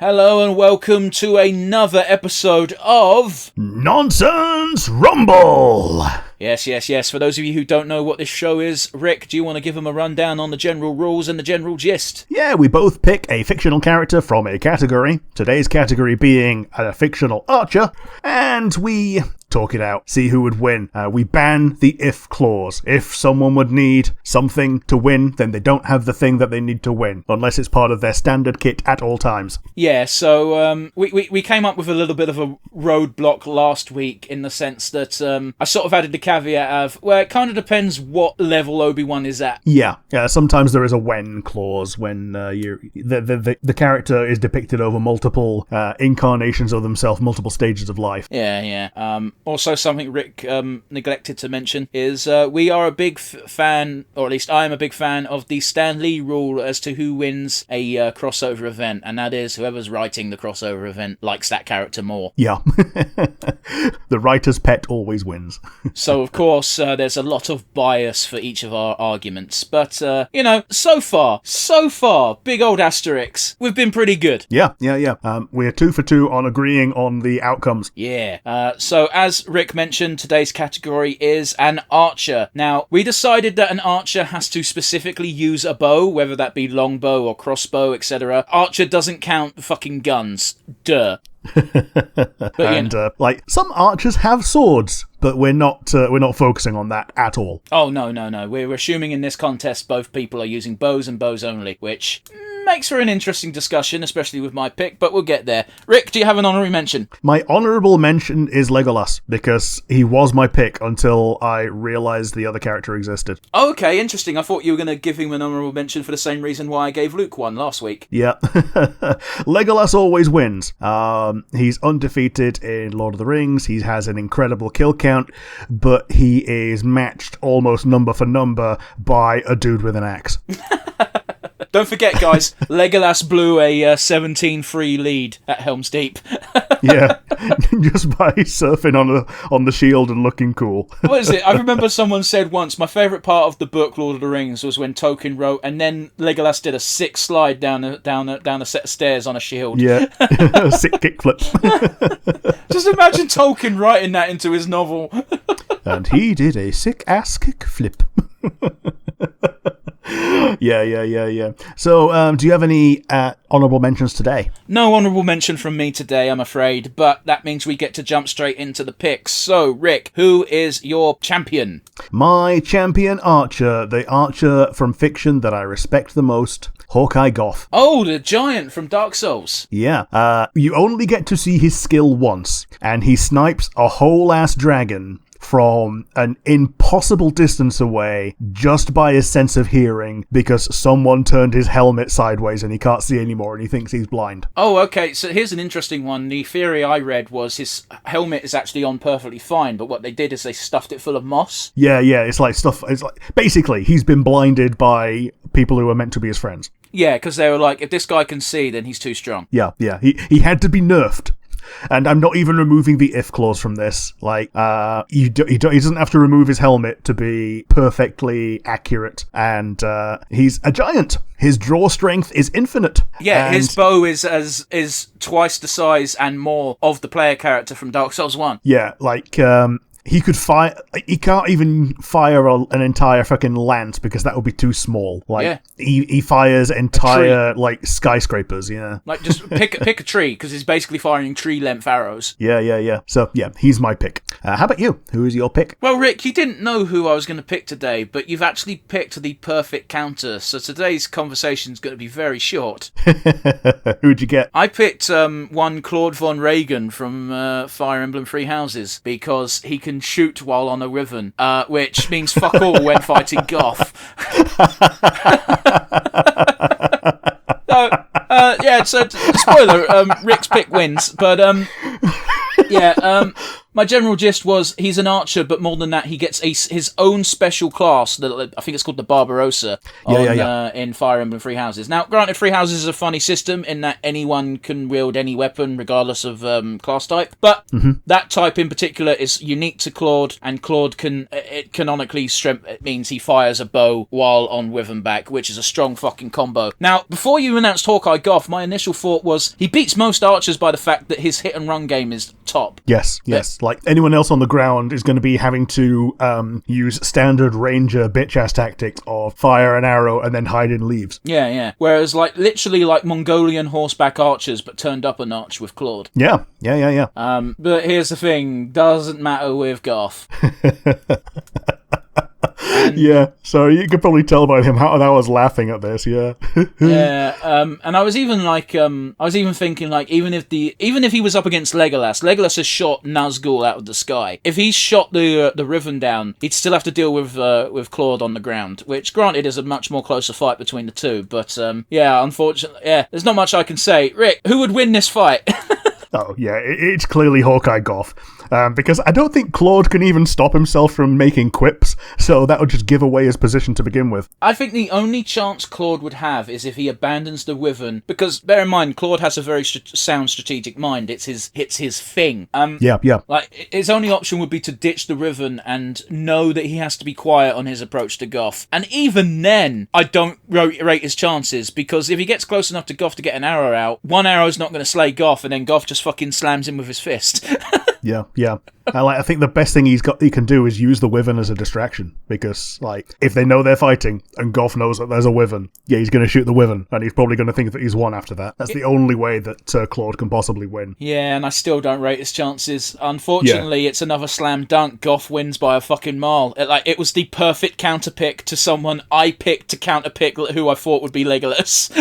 Hello and welcome to another episode of Nonsense Rumble! Yes. For those of you who don't know what this show is, Rick, do you want to give them a rundown on the general rules and the general gist? Yeah, we both pick a fictional character from a category, today's category being a fictional archer, and we talk it out, see who would win. We ban the if clause. If someone would need something to win, then they don't have the thing that they need to win, unless it's part of their standard kit at all times. Yeah, so we came up with a little bit of a roadblock last week in the sense that I sort of added the caveat of, well, it kind of depends what level Obi-Wan is at. Yeah, sometimes there is a when clause when the character is depicted over multiple incarnations of themselves, multiple stages of life. Yeah. Also, something Rick neglected to mention is we are a big fan, or at least I am a big fan, of the Stan Lee rule as to who wins a crossover event, and that is whoever's writing the crossover event likes that character more. Yeah. The writer's pet always wins. So, of course, there's a lot of bias for each of our arguments, but, so far, big old asterisks, we've been pretty good. Yeah. We're 2 for 2 on agreeing on the outcomes. Yeah. So, as Rick mentioned, today's category is an archer. Now, we decided that an archer has to specifically use a bow, whether that be longbow or crossbow, etc. Archer doesn't count fucking guns. Duh. But, some archers have swords, but we're not focusing on that at all. Oh, no. We're assuming in this contest both people are using bows and bows only, which makes for an interesting discussion, especially with my pick, but we'll get there. Rick, do you have an honorary mention? My honorable mention is Legolas, because he was my pick until I realized the other character existed. Okay, interesting. I thought you were going to give him an honorable mention for the same reason why I gave Luke one last week. Yeah. Legolas always wins. He's undefeated in Lord of the Rings. He has an incredible kill count, but he is matched almost number for number by a dude with an axe. Don't forget, guys, Legolas blew a 17-3 lead at Helm's Deep. Yeah, just by surfing on the shield and looking cool. What is it? I remember someone said once, my favourite part of the book Lord of the Rings was when Tolkien wrote, and then Legolas did a sick slide down a set of stairs on a shield. Yeah, sick kickflip. Just imagine Tolkien writing that into his novel. And he did a sick ass kickflip. Yeah. So, do you have any honourable mentions today? No honourable mention from me today, I'm afraid, but that means we get to jump straight into the picks. So, Rick, who is your champion? My champion archer, the archer from fiction that I respect the most, Hawkeye Goth. Oh, the giant from Dark Souls. Yeah. You only get to see his skill once, and he snipes a whole-ass dragon from an impossible distance away just by his sense of hearing because someone turned his helmet sideways and he can't see anymore and he thinks he's blind. Oh, okay. So here's an interesting one. The theory I read was his helmet is actually on perfectly fine, but what they did is they stuffed it full of moss. Yeah. It's like basically he's been blinded by people who are meant to be his friends. Yeah, because they were like, if this guy can see, then he's too strong. Yeah. He had to be nerfed. And I'm not even removing the if clause from this. He doesn't have to remove his helmet to be perfectly accurate. And he's a giant. His draw strength is infinite. Yeah, and his bow is twice the size and more of the player character from Dark Souls 1. Yeah, he could fire. He can't even fire an entire fucking lance because that would be too small. He fires entire skyscrapers. Yeah, just pick a tree because he's basically firing tree-length arrows. Yeah. So yeah, he's my pick. How about you? Who is your pick? Well, Rick, you didn't know who I was going to pick today, but you've actually picked the perfect counter. So today's conversation is going to be very short. Who'd you get? I picked one Claude Von Reagan from Fire Emblem Three Houses because he can shoot while on a wyvern, which means fuck all when fighting Goth. So, spoiler, Rick's pick wins, but Yeah, my general gist was he's an archer, but more than that, he gets his own special class. That I think it's called the Barbarossa in Fire Emblem Three Houses. Now, granted, Three Houses is a funny system in that anyone can wield any weapon regardless of class type, but that type in particular is unique to Claude, and Claude it canonically it means he fires a bow while on Wyvern back, which is a strong fucking combo. Now, before you announced Hawkeye Goth, my initial thought was he beats most archers by the fact that his hit and run game is top. Yes. Like anyone else on the ground is going to be having to use standard ranger bitch-ass tactics of fire an arrow and then hide in leaves. Yeah. Whereas, literally like Mongolian horseback archers, but turned up a notch with Claude. Yeah. But here's the thing, doesn't matter with Goth. Yeah, so you could probably tell by him how I was laughing at this. Yeah, and I was even thinking even if he was up against Legolas has shot Nazgul out of the sky. If he shot the Riven down, he'd still have to deal with Claude on the ground, which granted is a much more closer fight between the two. But unfortunately, there's not much I can say. Rick, who would win this fight? Oh, yeah, it's clearly Hawkeye Goth. Because I don't think Claude can even stop himself from making quips, so that would just give away his position to begin with. I think the only chance Claude would have is if he abandons the Wyvern, because bear in mind, Claude has a very sound strategic mind. It's his thing. Yeah. Like, his only option would be to ditch the Wyvern and know that he has to be quiet on his approach to Goth. And even then, I don't rate his chances, because if he gets close enough to Goth to get an arrow out, one arrow's not going to slay Goth, and then Goth just fucking slams him with his fist. Yeah. I think the best thing he can do is use the Wyvern as a distraction, because if they know they're fighting and Goth knows that there's a Wyvern, he's going to shoot the Wyvern, and he's probably going to think that he's won after that. That's the only way that Claude can possibly win. Yeah, and I still don't rate his chances. Unfortunately, It's another slam dunk. Goth wins by a fucking mile. It was the perfect counter pick to someone I picked to counter pick who I thought would be Legolas.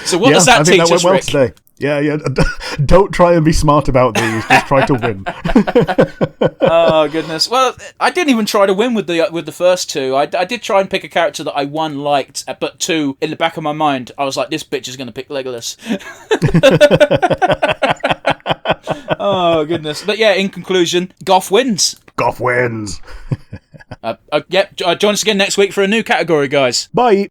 So what does that teach us, well Rick? Today. Yeah. Don't try and be smart about these. Just try to win. Oh goodness. Well, I didn't even try to win with the first two. I did try and pick a character that I liked, but two, in the back of my mind, I was like, this bitch is going to pick Legolas. Oh goodness. But yeah, in conclusion, Goth wins. Goth wins. Join us again next week for a new category, guys. Bye.